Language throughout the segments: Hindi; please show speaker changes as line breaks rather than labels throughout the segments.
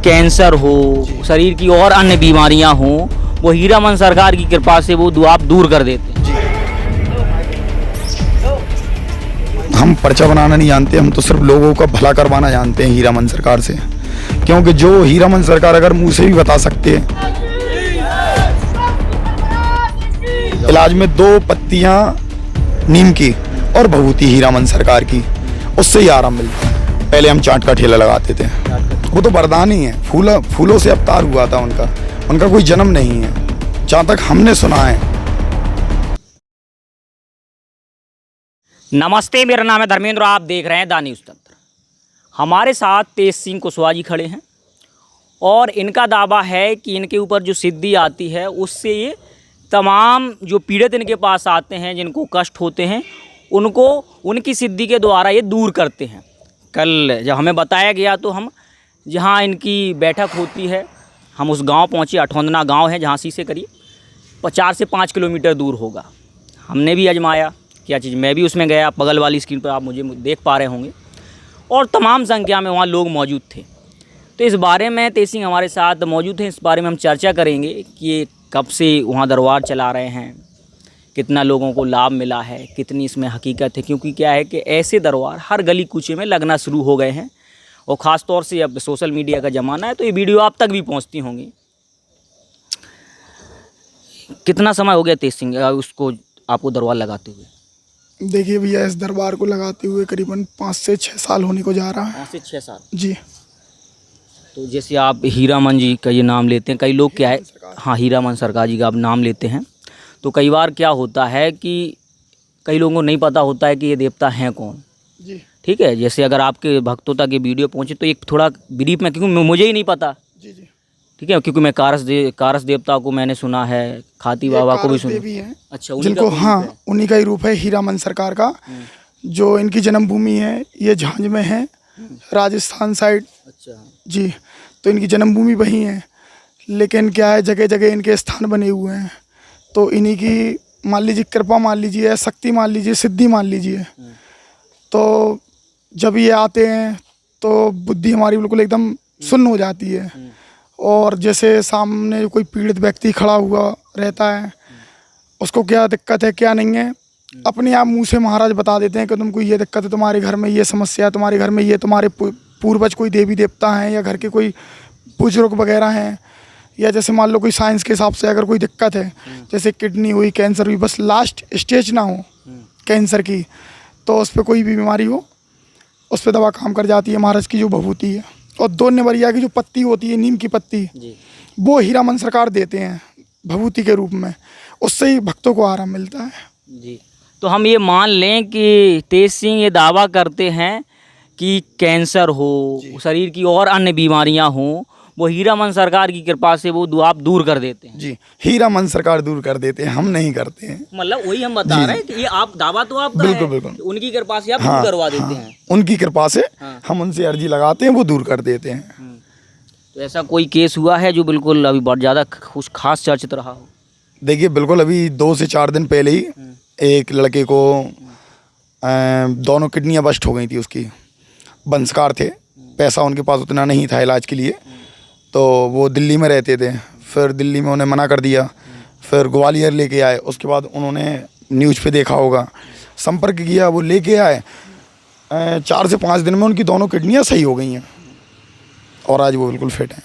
कैंसर हो, शरीर की और अन्य बीमारियां हों, वो हीरामन सरकार की कृपा से वो आप दूर कर देते हैं।
हम पर्चा बनाना नहीं जानते, हम तो सिर्फ लोगों का भला करवाना जानते हैं हीरामन सरकार से। क्योंकि जो हीरामन सरकार अगर मुंह से भी बता सकते हैं, इलाज में 2 पत्तियां नीम की और भभूति हीरामन सरकार की, उससे ही आराम मिलता है। पहले हम चाट का ठेला लगाते थे, वो तो वरदान ही है, फूलों से अवतार हुआ था उनका कोई जन्म नहीं है जहाँ तक हमने सुना है।
नमस्ते, मेरा नाम है धर्मेंद्र, आप देख रहे हैं द न्यूज़ तंत्र। हमारे साथ तेज सिंह कुशवाहा जी खड़े हैं और इनका दावा है कि इनके ऊपर जो सिद्धि आती है उससे ये तमाम जो पीड़ित इनके पास आते हैं, जिनको कष्ट होते हैं, उनको उनकी सिद्धि के द्वारा ये दूर करते हैं। कल जब हमें बताया गया तो हम जहाँ इनकी बैठक होती है, हम उस गांव पहुँचे। अठौंदना गांव है जहाँ से करीब 4 से 5 किलोमीटर दूर होगा। हमने भी आजमाया क्या चीज़, मैं भी उसमें गया। बगल वाली स्क्रीन पर आप मुझे देख पा रहे होंगे और तमाम संख्या में वहाँ लोग मौजूद थे। तो इस बारे में तेज सिंह हमारे साथ मौजूद हैं, इस बारे में हम चर्चा करेंगे कि ये कब से वहाँ दरबार चला रहे हैं, कितना लोगों को लाभ मिला है, कितनी इसमें हकीकत है। क्योंकि क्या है कि ऐसे दरबार हर गली कूचे में लगना शुरू हो गए हैं और ख़ास तौर से अब सोशल मीडिया का ज़माना है तो ये वीडियो आप तक भी पहुँचती होंगी। कितना समय हो गया तेज सिंह उसको आपको दरबार लगाते हुए?
देखिए भैया, इस दरबार को लगाते हुए करीबन 5 से 6 साल होने को जा रहा है।
5 से 6 साल
जी।
तो जैसे आप हीरामन जी का ये नाम लेते हैं, कई लोग क्या है, हाँ, हीरामन सरकार जी का आप नाम लेते हैं, तो कई बार क्या होता है कि कई लोगों को नहीं पता होता है कि ये देवता हैं कौन।
जी।
ठीक है, जैसे अगर आपके भक्तों तक ये वीडियो पहुँचे तो एक थोड़ा ब्रीफ में, क्योंकि मुझे ही नहीं पता।
जी जी।
ठीक है, क्योंकि मैं कारस देवता को मैंने सुना है, खाती बाबा को भी सुना। अच्छा,
जिनको उन्हीं का ही रूप है हीरामन सरकार का। जो इनकी जन्मभूमि है ये झांझ में है, राजस्थान साइड।
अच्छा
जी। तो इनकी जन्मभूमि वहीं है, लेकिन क्या है, जगह जगह इनके स्थान बने हुए हैं। तो इन्हीं की मान लीजिए कृपा मान लीजिए, शक्ति मान लीजिए, सिद्धि मान लीजिए। तो जब ये आते हैं तो बुद्धि हमारी बिल्कुल एकदम सुन्न हो जाती है। और जैसे सामने कोई पीड़ित व्यक्ति खड़ा हुआ रहता है, उसको क्या दिक्कत है क्या नहीं है, अपने आप मुंह से महाराज बता देते हैं कि तुमको ये दिक्कत है, तुम्हारे घर में ये समस्या है, तुम्हारे घर में ये, तुम्हारे पूर्वज कोई देवी देवता हैं या घर के कोई बुजुर्ग वगैरह हैं, या जैसे मान लो कोई साइंस के हिसाब से अगर कोई दिक्कत है, जैसे किडनी हुई, कैंसर हुई, बस लास्ट स्टेज ना हो कैंसर की, तो उस पर कोई भी बीमारी हो उस पर दवा काम कर जाती है महाराज की जो भभूति है। और 2 निवरिया की जो पत्ती होती है, नीम की पत्ती, वो हीरामन सरकार देते हैं भभूति के रूप में, उससे ही भक्तों को आराम मिलता है।
जी। तो हम ये मान लें कि तेज सिंह ये दावा करते हैं कि कैंसर हो, शरीर की और अन्य बीमारियां हों, वो हीरामन सरकार की कृपा से वो आप दूर कर देते हैं।
जी, हीरामन सरकार दूर कर देते हैं, हम नहीं करते हैं।
मतलब वही हम बता रहे हैं कि ये आप दावा तो आपका
बिल्कुल
है,
बिल्कुल,
उनकी कृपा से आप दूर करवा देते हैं।
उनकी कृपा से हम उनसे अर्जी लगाते हैं, वो दूर कर देते हैं।
तो ऐसा कोई केस हुआ है जो बिल्कुल अभी बहुत ज़्यादा कुछ खास चर्चित रहा हो?
देखिए बिल्कुल, अभी 2 से 4 दिन पहले ही एक लड़के को दोनों किडनियाँ बस्ट हो गई थी। उसकी वंशकार थे, पैसा उनके पास उतना नहीं था इलाज के लिए, तो वो दिल्ली में रहते थे। फिर दिल्ली में उन्हें मना कर दिया, फिर ग्वालियर लेके आए। उसके बाद उन्होंने न्यूज़ पे देखा होगा, संपर्क किया, वो लेके आए। 4 से 5 दिन में उनकी दोनों किडनियाँ सही हो गई हैं और आज वो बिल्कुल फिट हैं।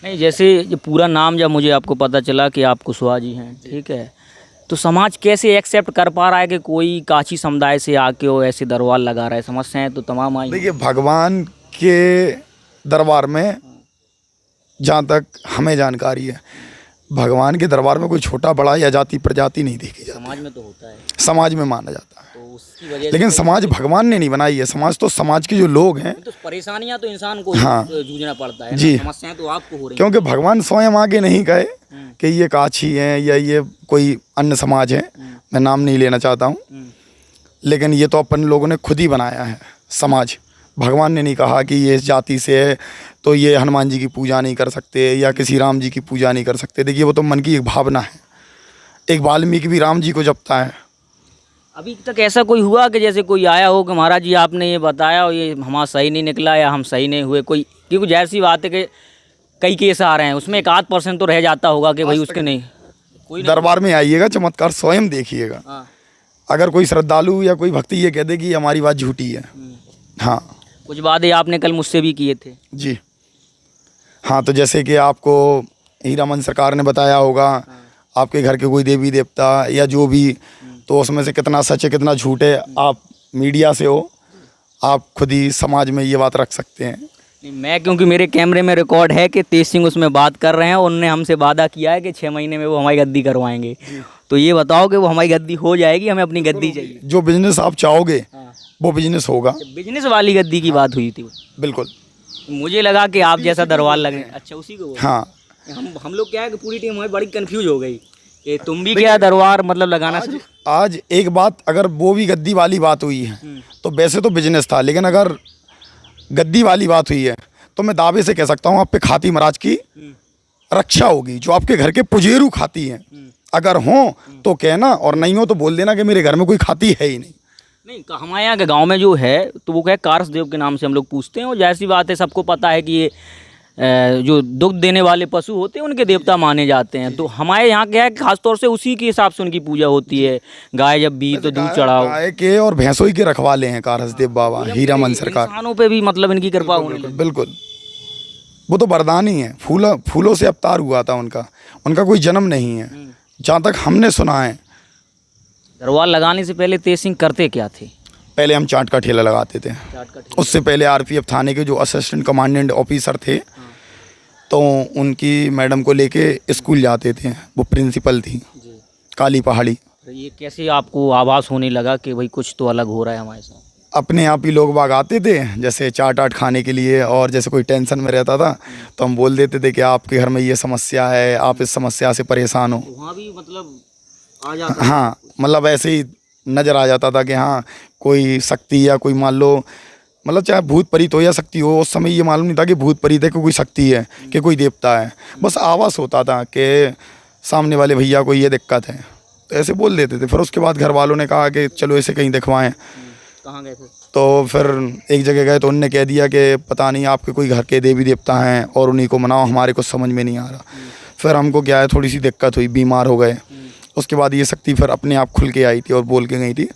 नहीं, जैसे ये पूरा नाम जब मुझे आपको पता चला कि आप कुशवाहा जी हैं, ठीक है, तो समाज कैसे एक्सेप्ट कर पा रहा है कि कोई काची समुदाय से आके वो ऐसे दरबार लगा रहा है? समस्याएं तो तमाम आई।
देखिए भगवान के दरबार में जहाँ तक हमें जानकारी है, भगवान के दरबार में कोई छोटा बड़ा या जाति प्रजाति नहीं देखी जाती।
समाज में तो होता है,
समाज में माना जाता है,
तो उसकी वजह
लेकिन समाज भगवान ने नहीं बनाई है। समाज तो समाज के जो लोग हैं,
तो परेशानियां तो इंसान को जूझना पड़ता है
जी।
समस्याएं तो आपको हो रही हैं।
क्योंकि भगवान स्वयं आगे नहीं कहे कि ये काछी हैं या ये कोई अन्य समाज है, मैं नाम नहीं लेना चाहता हूँ, लेकिन ये तो अपन लोगों ने खुद ही बनाया है समाज। भगवान ने नहीं कहा कि ये इस जाति से है तो ये हनुमान जी की पूजा नहीं कर सकते या किसी राम जी की पूजा नहीं कर सकते। देखिए वो तो मन की एक भावना है। एक वाल्मीकि भी राम जी को जपता है।
अभी तक ऐसा कोई हुआ कि जैसे कोई आया हो कि महाराज जी आपने ये बताया और ये हमारा सही नहीं निकला या हम सही नहीं हुए, कोई, क्योंकि जाहिर सी बात है कि कई केस आ रहे हैं उसमें 1-8% तो रह जाता होगा कि भाई उसके नहीं कोई
दरबार में आइएगा, चमत्कार स्वयं देखिएगा।
हाँ।
अगर कोई श्रद्धालु या कोई भक्ति ये कह दे कि हमारी बात झूठी है। हाँ,
कुछ वादे आपने कल मुझसे भी किए थे।
जी हाँ, तो जैसे कि आपको हीरामन सरकार ने बताया होगा आपके घर के कोई देवी देवता या जो भी, तो उसमें से कितना सच है कितना झूठ है आप मीडिया से हो, आप खुद ही समाज में ये बात रख सकते हैं।
नहीं, मैं क्योंकि मेरे कैमरे में रिकॉर्ड है कि तेज सिंह उसमें बात कर रहे हैं, उन्होंने हमसे वादा किया है कि 6 महीने में वो हमारी गद्दी करवाएंगे। तो ये बताओ कि वो हमारी गद्दी हो जाएगी, हमें अपनी गद्दी चाहिए।
जो बिजनेस आप चाहोगे वो बिजनेस होगा।
बिजनेस वाली गद्दी की बात हुई थी।
बिल्कुल।
मुझे लगा कि आप जैसा दरबार लग रहे हैं। अच्छा, उसी को।
हाँ,
हम लोग क्या है कि पूरी टीम हमें बड़ी कंफ्यूज हो गई कि तुम भी क्या दरबार मतलब लगाना शुरू।
आज एक बात, अगर वो भी गद्दी वाली बात हुई है तो वैसे तो बिजनेस था, लेकिन अगर गद्दी वाली बात हुई है तो मैं दावे से कह सकता हूँ आप पे खाती महाराज की रक्षा होगी। जो आपके घर के पुजेरू खाती हैं, अगर हो तो कहना, और नहीं हो तो बोल देना कि मेरे घर में कोई खाती है ही नहीं।
नहीं, हमारे यहाँ के गांव में जो है तो वो क्या कारस देव के नाम से हम लोग पूछते हैं, और जैसी बात है सबको पता है कि ये जो दुग्ध देने वाले पशु होते हैं उनके देवता माने जाते हैं। तो हमारे यहाँ क्या है खासतौर से उसी के हिसाब से उनकी पूजा होती है। गाय जब भी तो दूध चढ़ाओ।
गाय के और भैंसों ही के रखवाले हैं कारस देव बाबा हीरामन सरकार।
इंसानों पे भी मतलब इनकी कृपा होने लगी।
बिल्कुल, वो तो वरदान ही है। फूलों से अवतार हुआ था उनका कोई जन्म नहीं है जहाँ तक हमने सुना है।
दरबार लगाने से पहले तेज सिंह करते क्या थे?
पहले हम चाट का ठेला लगाते थे। उससे पहले आरपीएफ थाने के जो असिस्टेंट कमांडेंट ऑफिसर थे तो उनकी मैडम को लेके स्कूल जाते थे। वो प्रिंसिपल थी काली पहाड़ी।
तो ये कैसे आपको आभास होने लगा कि भाई कुछ तो अलग हो रहा है हमारे साथ?
अपने आप ही लोग बाग आते थे जैसे चाट खाने के लिए, और जैसे कोई टेंशन में रहता था तो हम बोल देते थे कि आपके घर में ये समस्या है, आप इस समस्या से परेशान हो।
वहाँ भी मतलब आ जाता?
हाँ, मतलब ऐसे ही नज़र आ जाता था कि हाँ कोई शक्ति या कोई मान लो, मतलब चाहे भूत प्रेत हो या शक्ति हो, उस समय ये मालूम नहीं था कि भूत प्रेत है कि कोई शक्ति है कि कोई देवता है। बस आवाज़ होता था कि सामने वाले भैया को ये दिक्कत है, तो ऐसे बोल देते थे। फिर उसके बाद घर वालों ने कहा कि चलो ऐसे कहीं दिखवाएं।
कहाँ गए थे?
तो फिर एक जगह गए तो उनने कह दिया कि पता नहीं आपके कोई घर के देवी देवता हैं और उन्हीं को मनाओ, हमारे को समझ में नहीं आ रहा। फिर हमको क्या है थोड़ी सी दिक्कत हुई, बीमार हो गए। उसके बाद ये शक्ति फिर अपने आप खुल के आई थी और बोल के गई थी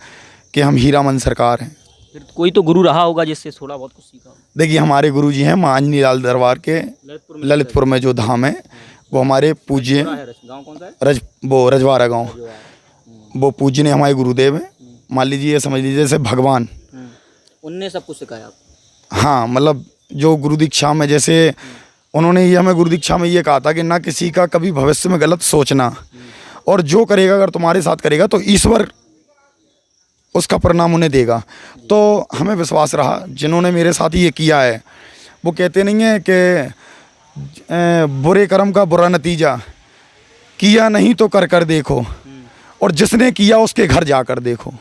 कि हम हीरामन सरकार हैं।
फिर कोई तो गुरु रहा होगा जिससे थोड़ा बहुत कुछ सीखा?
देखिए, हमारे गुरुजी हैं मांझनी लाल दरबार के ललितपुर में जो धाम है वो हमारे पूज्य
गाँव कौन सा है?
रजवाड़ा गाँव। वो पूज्य ने हमारे गुरुदेव हैं। मान लीजिए, ये समझ लीजिए जैसे भगवान,
उनने सब कुछ सिखाया आपको?
हाँ, मतलब जो गुरु दीक्षा में जैसे उन्होंने ये हमें गुरु दीक्षा में ये कहा था कि ना किसी का कभी भविष्य में गलत सोचना, और जो करेगा अगर तुम्हारे साथ करेगा तो ईश्वर उसका परिणाम उन्हें देगा। तो हमें विश्वास रहा, जिन्होंने मेरे साथ ये किया है वो कहते नहीं है कि बुरे कर्म का बुरा नतीजा किया नहीं तो कर देखो, और जिसने किया उसके घर जाकर देखो।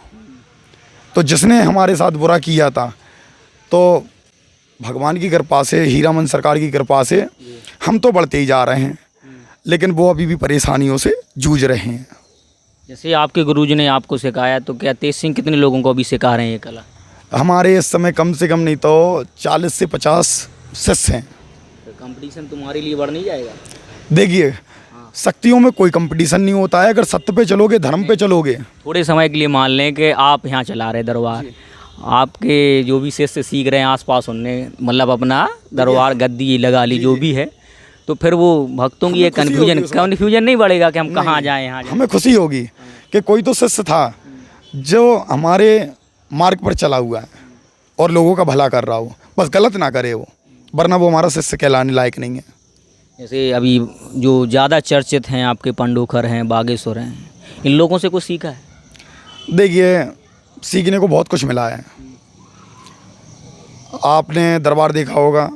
तो जिसने हमारे साथ बुरा किया था तो भगवान की कृपा से, हीरामन सरकार की कृपा से हम तो बढ़ते ही जा रहे हैं, लेकिन वो अभी भी परेशानियों से जूझ रहे हैं।
जैसे आपके गुरुजी ने आपको सिखाया, तो क्या तेज सिंह कितने लोगों को अभी सिखा रहे हैं ये कला?
हमारे इस समय कम से कम नहीं तो 40 से 50 शिष्य हैं।
तो कंपटीशन तुम्हारे लिए बढ़ नहीं जाएगा?
देखिए, शक्तियों में कोई कंपटीशन नहीं होता है। अगर सत्य पे चलोगे, धर्म पे चलोगे।
थोड़े समय के लिए मान लें कि आप यहाँ चला रहे दरबार, आपके जो भी शिष्य सीख रहे हैं आसपास, उनने मतलब अपना दरबार गद्दी लगा ली जो भी है, तो फिर वो भक्तों की एक कन्फ्यूजन नहीं बढ़ेगा कि हम कहाँ जाएँ? यहाँ
हमें खुशी होगी कि कोई तो शिष्य था जो हमारे मार्ग पर चला हुआ है और लोगों का भला कर रहा हो। बस गलत ना करे वो, वरना वो हमारा शिष्य कहलाने लायक नहीं है।
जैसे अभी जो ज़्यादा चर्चित हैं आपके पंडोखर हैं, बागेश्वर हैं, इन लोगों से कुछ सीखा है?
देखिए, सीखने को बहुत कुछ मिला है। आपने दरबार देखा होगा,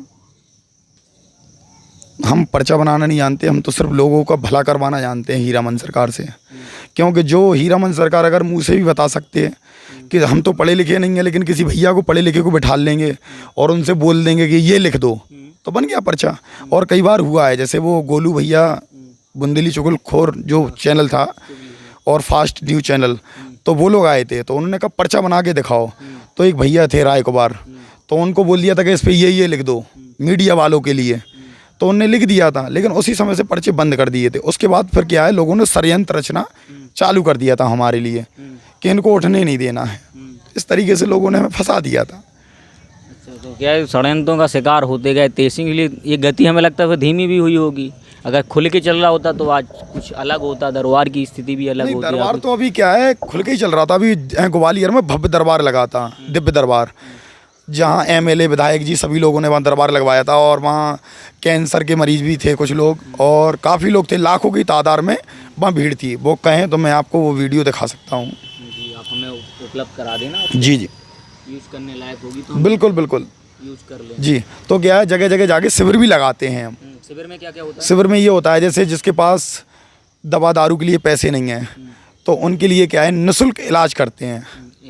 हम पर्चा बनाना नहीं जानते, हम तो सिर्फ लोगों का भला करवाना जानते हैं हीरामन सरकार से। क्योंकि जो हीरामन सरकार अगर मुँह से भी बता सकते हैं कि हम तो पढ़े लिखे नहीं हैं, लेकिन किसी भैया को पढ़े लिखे को बिठा लेंगे और उनसे बोल देंगे कि ये लिख दो, तो बन गया पर्चा। और कई बार हुआ है, जैसे वो गोलू भैया बुंदेली चुगलखोर जो चैनल था और फास्ट न्यूज़ चैनल, तो वो लोग आए थे, तो उन्होंने कहा पर्चा बना के दिखाओ। तो एक भैया थे राय कुमार, तो उनको बोल दिया था कि इस पे ये लिख दो मीडिया वालों के लिए, तो उन्होंने लिख दिया था, लेकिन उसी समय से पर्चे बंद कर दिए थे। उसके बाद फिर क्या है, लोगों ने षड्यंत्र रचना चालू कर दिया था हमारे लिए कि इनको उठने नहीं देना है। इस तरीके से लोगों ने हमें फंसा दिया था।
अच्छा, तो क्या है, षड्यंत्रों का शिकार होते गए तेज सिंह के लिए ये गति हमें लगता है फिर धीमी भी हुई होगी। अगर खुल के चल रहा होता तो आज कुछ अलग होता, दरबार की स्थिति भी अलग होती।
दरबार तो अभी क्या है, खुल के ही चल रहा था। अभी ग्वालियर में भव्य दरबार लगा था, दिव्य दरबार, जहाँ एमएलए विधायक जी सभी लोगों ने वहाँ दरबार लगवाया था। और वहाँ कैंसर के मरीज भी थे कुछ लोग, और काफ़ी लोग थे, लाखों की तादाद में वहाँ भीड़ थी। वो कहें तो मैं आपको वो वीडियो दिखा सकता हूँ।
जी, आप हमें उपलब्ध करा देना।
जी जी,
यूज़ करने लायक होगी तो
बिल्कुल बिल्कुल
यूज़ कर लें।
जी। तो क्या है, जगह जगह जाके शिविर भी लगाते हैं हम।
शिविर में क्या क्या होता है?
शिविर में ये होता है, जैसे जिसके पास दवा दारू के लिए पैसे नहीं हैं, तो उनके लिए क्या है, निःशुल्क इलाज करते हैं।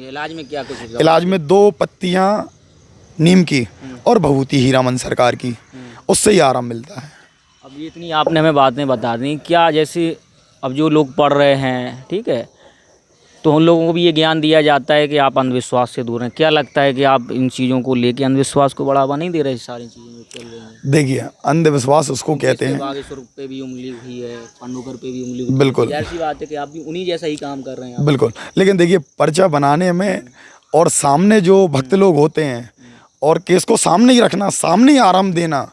इलाज में क्या कुछ होता है?
इलाज में 2 पत्तियाँ नीम की और भभूति हीरामन सरकार की, उससे ही आराम मिलता है।
अब ये इतनी आपने हमें बातें बता दी, क्या जैसे अब जो लोग पढ़ रहे हैं, ठीक है, तो उन लोगों को भी ये ज्ञान दिया जाता है कि आप अंधविश्वास से दूर हैं। क्या लगता है कि आप इन चीज़ों को लेके अंधविश्वास को बढ़ावा नहीं दे रहे? सारी चीज़ें जो चल रही हैं,
देखिए, अंधविश्वास उसको कहते हैं।
बागेश्वर पे भी उंगली हुई है, पांडुकर पे भी उंगली हुई है।
बिल्कुल,
ऐसी बात है कि आप भी उन्हीं जैसा ही काम कर रहे हैं।
बिल्कुल। लेकिन देखिए, पर्चा बनाने में और सामने जो भक्त लोग होते हैं और केस को सामने ही रखना, सामने ही आराम देना,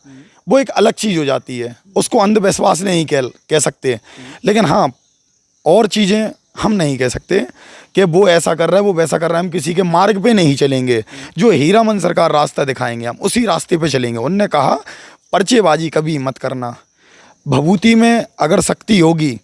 वो एक अलग चीज़ हो जाती है। उसको अंधविश्वास नहीं कह सकते। लेकिन हाँ, और चीज़ें हम नहीं कह सकते कि वो ऐसा कर रहा है, वो वैसा कर रहा है। हम किसी के मार्ग पे नहीं चलेंगे। जो हीरामन सरकार रास्ता दिखाएंगे, हम उसी रास्ते पे चलेंगे। उनने कहा पर्चेबाजी कभी मत करना, भभूति में अगर शक्ति होगी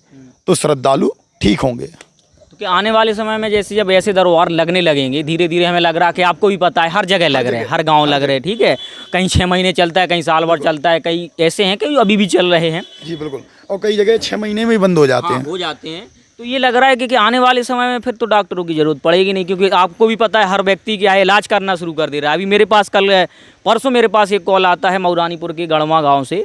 तो श्रद्धालु ठीक होंगे।
तो क्या आने वाले समय में जैसे जब ऐसे दरबार लगने लगेंगे, धीरे धीरे हमें लग रहा कि आपको भी पता है हर जगह लग रहे हैं, हर गांव लग रहे हैं, ठीक है, कहीं 6 महीने चलता है, कहीं साल भर चलता है, कई ऐसे हैं कि अभी भी चल रहे हैं।
जी बिल्कुल, और कई जगह 6 महीने में ही बंद हो जाते हैं।
हो जाते हैं। तो ये लग रहा है कि आने वाले समय में फिर तो डॉक्टरों की ज़रूरत पड़ेगी नहीं, क्योंकि आपको भी पता है हर व्यक्ति क्या है, इलाज करना शुरू कर दे रहा है। अभी मेरे पास परसों मेरे पास एक कॉल आता है मऊरानीपुर के गढ़वा गांव से,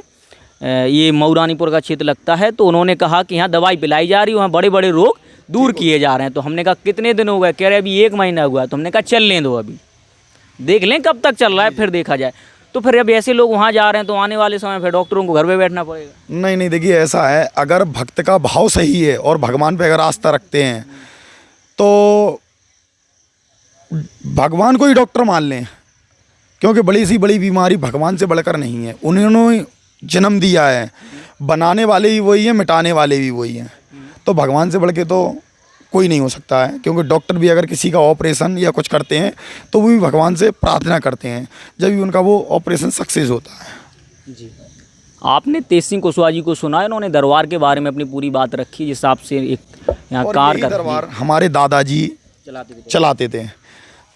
ये मऊरानीपुर का क्षेत्र लगता है। तो उन्होंने कहा कि यहाँ दवाई पिलाई जा रही है, वहाँ बड़े बड़े रोग दूर किए जा रहे हैं। तो हमने कहा कितने दिन हो गए? कह रहे अभी 1 महीना हुआ है। तो हमने कहा चल लें दो, अभी देख लें कब तक चल रहा है, फिर देखा जाए। तो फिर अब ऐसे लोग वहाँ जा रहे हैं तो आने वाले समय फिर डॉक्टरों को घर पे बैठना पड़ेगा।
नहीं नहीं, देखिए ऐसा है, अगर भक्त का भाव सही है और भगवान पे अगर आस्था रखते हैं तो भगवान को ही डॉक्टर मान लें, क्योंकि बड़ी सी बड़ी बीमारी भगवान से बढ़कर नहीं है। उन्होंने जन्म दिया है, बनाने वाले भी वही हैं, मिटाने वाले भी वही हैं। तो भगवान से बढ़ के तो कोई नहीं हो सकता है, क्योंकि डॉक्टर भी अगर किसी का ऑपरेशन या कुछ करते हैं तो वो भी भगवान से प्रार्थना करते हैं, जब भी उनका वो ऑपरेशन सक्सेस होता है।
जी, आपने तेज सिंह कुशवाहा जी को सुना, इन्होंने दरबार के बारे में अपनी पूरी बात रखी, जिस हिसाब से एक यहाँ कार का
दरबार हमारे दादाजी चलाते थे।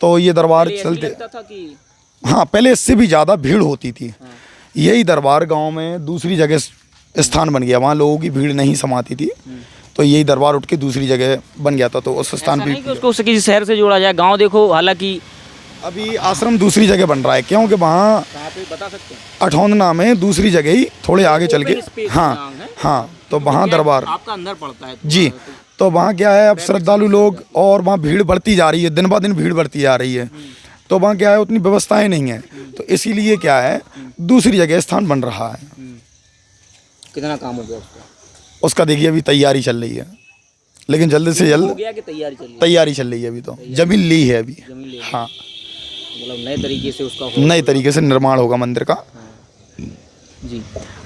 तो ये दरबार चलते
था कि
हाँ, पहले इससे भी ज़्यादा भीड़ होती थी। यही दरबार गाँव में दूसरी जगह स्थान बन गया, वहाँ लोगों की भीड़ नहीं समाती थी, तो यही दरबार उठ के दूसरी जगह बन गया था। तो उस स्थान पे
उसको किसी शहर से जोड़ा जाए, गांव देखो, हालांकि
अभी आश्रम दूसरी जगह बन रहा है, क्योंकि वहाँ
बता सकते हैं
अठौंदना में दूसरी जगह ही थोड़े आगे चल के, हाँ हाँ, तो वहाँ दरबार
आपका अंदर पड़ता है
जी। तो वहाँ क्या है, अब श्रद्धालु लोग और वहाँ भीड़ बढ़ती जा रही है, दिन ब दिन भीड़ बढ़ती जा रही है। तो वहाँ क्या है, उतनी व्यवस्थाएं नहीं है, तो इसीलिए क्या है, दूसरी जगह स्थान बन रहा है।
कितना काम हो गया उसका?
उसका देखिए अभी तैयारी चल रही है, लेकिन जल्द से जल्द
हो गया कि तैयारी चल रही है?
तैयारी चल रही है, अभी तो जमीन ली है अभी। हाँ,
मतलब नए तरीके से उसका
नए तरीके से निर्माण होगा मंदिर का।
जी,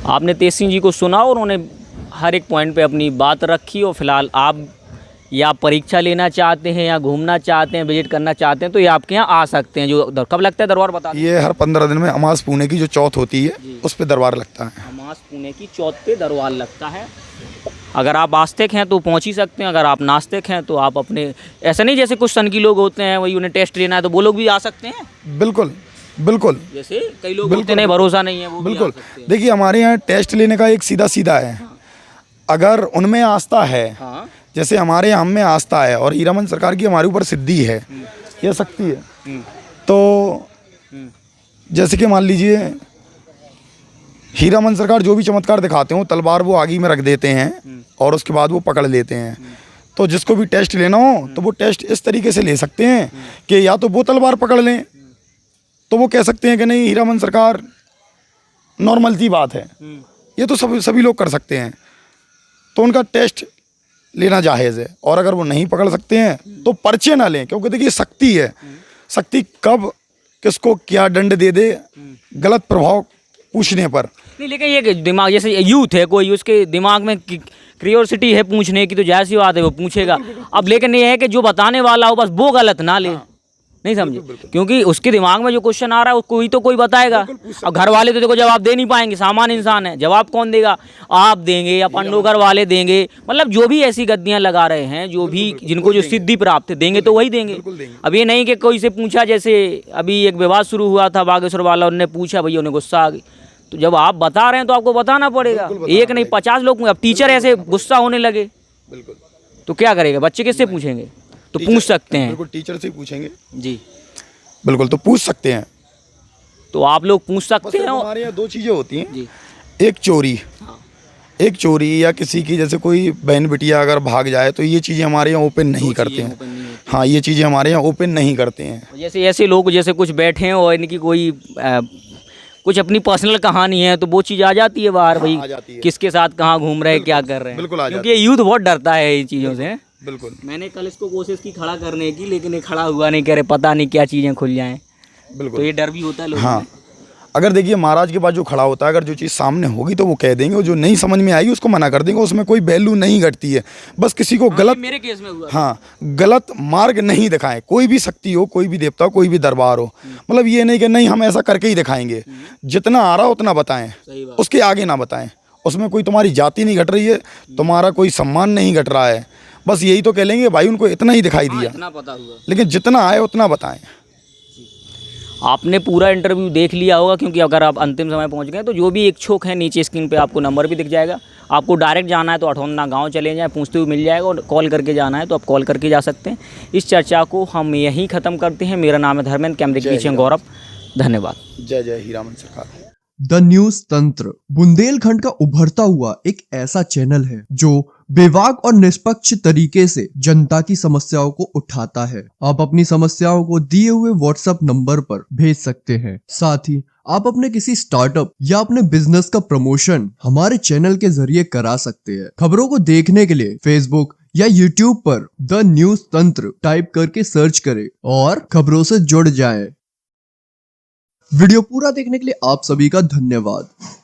आपने तेज सिंह जी को सुना और उन्होंने हर एक पॉइंट पे अपनी बात रखी। और फिलहाल आप या परीक्षा लेना चाहते हैं या घूमना चाहते हैं, विजिट करना चाहते हैं, तो ये आपके यहाँ आ सकते हैं। जो कब लगता है दरबार बता दें?
ये हर 15 दिन में अमास पुणे की जो चौथ होती है उस पर दरबार लगता है।
अमास पुणे की चौथ पे दरबार लगता है। अगर आप आस्तिक हैं तो पहुंच ही सकते हैं, अगर आप नास्तिक हैं तो आप अपने, ऐसा नहीं जैसे कुछ सन की लोग होते हैं वही उन्हें टेस्ट लेना है तो वो लोग भी आ सकते हैं।
बिल्कुल बिल्कुल,
जैसे कई लोग होते नहीं, भरोसा नहीं है, वो
बिल्कुल। देखिए हमारे यहाँ टेस्ट लेने का एक सीधा सीधा है, अगर उनमें आस्था है, जैसे हमारे हम में आस्था है और हीरामन सरकार की हमारे ऊपर सिद्धि है या शक्ति है, तो जैसे कि मान लीजिए हीरामन सरकार जो भी चमत्कार दिखाते हो, तलवार वो आगे में रख देते हैं और उसके बाद वो पकड़ लेते हैं। तो जिसको भी टेस्ट लेना हो तो वो टेस्ट इस तरीके से ले सकते हैं कि या तो बोतल बार पकड़ लें, तो वो कह सकते हैं कि नहीं हीरामन सरकार नॉर्मल सी बात है, ये तो सभी लोग कर सकते हैं, तो उनका टेस्ट लेना जायज़ है। और अगर वो नहीं पकड़ सकते हैं तो पर्चे ना लें, क्योंकि देखिए शक्ति है, शक्ति कब किसको क्या दंड दे दे गलत प्रभाव पूछने पर।
नहीं, लेकिन ये दिमाग जैसे यूथ है, कोई उसके दिमाग में क्रियोसिटी है पूछने की, तो जाहिर सी बात है वो पूछेगा। अब लेकिन ये है कि जो बताने वाला हो बस वो गलत ना ले, नहीं समझे, क्योंकि उसके दिमाग में जो क्वेश्चन आ रहा है कोई तो कोई बताएगा। अब घर वाले तो देखो जवाब दे नहीं पाएंगे, सामान्य इंसान है, जवाब कौन देगा? आप देंगे या पंडोकर वाले देंगे, मतलब जो भी ऐसी गद्दियां लगा रहे हैं, जो भी जिनको जो सिद्धि प्राप्त है देंगे तो वही देंगे। अब ये नहीं कि कोई से पूछा, जैसे अभी एक विवाद शुरू हुआ था बागेश्वर वाला, उन्होंने पूछा, भैया उन्हें गुस्सा आ गई, तो जब आप बता रहे हैं तो आपको बताना पड़ेगा। एक नहीं 50 लोग, अब टीचर ऐसे गुस्सा होने लगे तो क्या करेगा? बच्चे किससे पूछेंगे? तो पूछ सकते हैं,
बिल्कुल टीचर से पूछेंगे
जी
बिल्कुल, तो पूछ सकते हैं।
तो आप लोग पूछ सकते हैं।
हमारे यहाँ दो चीज़ें होती हैं
जी।
एक चोरी, एक चोरी या किसी की जैसे कोई बहन बिटिया अगर भाग जाए, तो ये चीज़ें हमारे यहाँ ओपन नहीं करते हैं। हाँ, ये चीज़ें हमारे यहाँ ओपन नहीं करते हैं।
जैसे ऐसे लोग जैसे कुछ बैठे हैं और इनकी कोई कुछ अपनी पर्सनल कहानी है, तो वो चीज़ आ जाती है बाहर, भाई किसके साथ कहाँ घूम रहे हैं, क्या कर रहे हैं।
बिल्कुल आ
क्योंकि ये यूथ बहुत डरता है इन चीज़ों से।
बिल्कुल,
मैंने कल इसको कोशिश की खड़ा करने की, लेकिन ये खड़ा हुआ नहीं, कह रहे पता नहीं क्या चीज़ें खुल जाएं।
बिल्कुल,
तो ये डर भी होता है लोगों में।
हाँ, अगर देखिए महाराज के पास जो खड़ा होता है, अगर जो चीज़ सामने होगी तो वो कह देंगे, और जो नहीं समझ में आएगी उसको मना कर देंगे। उसमें कोई वैल्यू नहीं घटती है, बस किसी को गलत,
मेरे केस में हुआ,
हाँ, गलत मार्ग नहीं दिखाएं। कोई भी शक्ति हो, कोई भी देवता हो, कोई भी दरबार हो, मतलब ये नहीं कि नहीं हम ऐसा करके ही दिखाएंगे। जितना आ रहा उतना बताएं, उसके आगे ना बताएं। उसमें कोई तुम्हारी जाति नहीं घट रही है, तुम्हारा कोई सम्मान नहीं घट रहा है, बस यही तो कह लेंगे भाई उनको इतना ही दिखाई दिया,
इतना पता हुआ।
लेकिन जितना आए उतना बताएं।
आपने पूरा इंटरव्यू देख लिया होगा, क्योंकि अगर आप अंतिम समय पहुंच गए तो जो भी इच्छुक है नीचे स्क्रीन पे आपको नंबर भी दिख जाएगा। आपको डायरेक्ट जाना है तो अठौंदा गांव चले जाएं, पूछते हुए मिल जाएगा, और कॉल करके जाना है तो आप कॉल करके जा सकते हैं। इस चर्चा को हम यहीं ख़त्म करते हैं। मेरा नाम है धर्मेंद्र, कैमरे के पीछे गौरव। धन्यवाद।
जय जय हीरामन सरकार।
द न्यूज तंत्र बुंदेलखंड का उभरता हुआ एक ऐसा चैनल है जो बेबाक और निष्पक्ष तरीके से जनता की समस्याओं को उठाता है। आप अपनी समस्याओं को दिए हुए व्हाट्सएप नंबर पर भेज सकते हैं। साथ ही आप अपने किसी स्टार्टअप या अपने बिजनेस का प्रमोशन हमारे चैनल के जरिए करा सकते हैं। खबरों को देखने के लिए फेसबुक या यूट्यूब पर द न्यूज तंत्र टाइप करके सर्च करें और खबरों से जुड़ जाएं। वीडियो पूरा देखने के लिए आप सभी का धन्यवाद।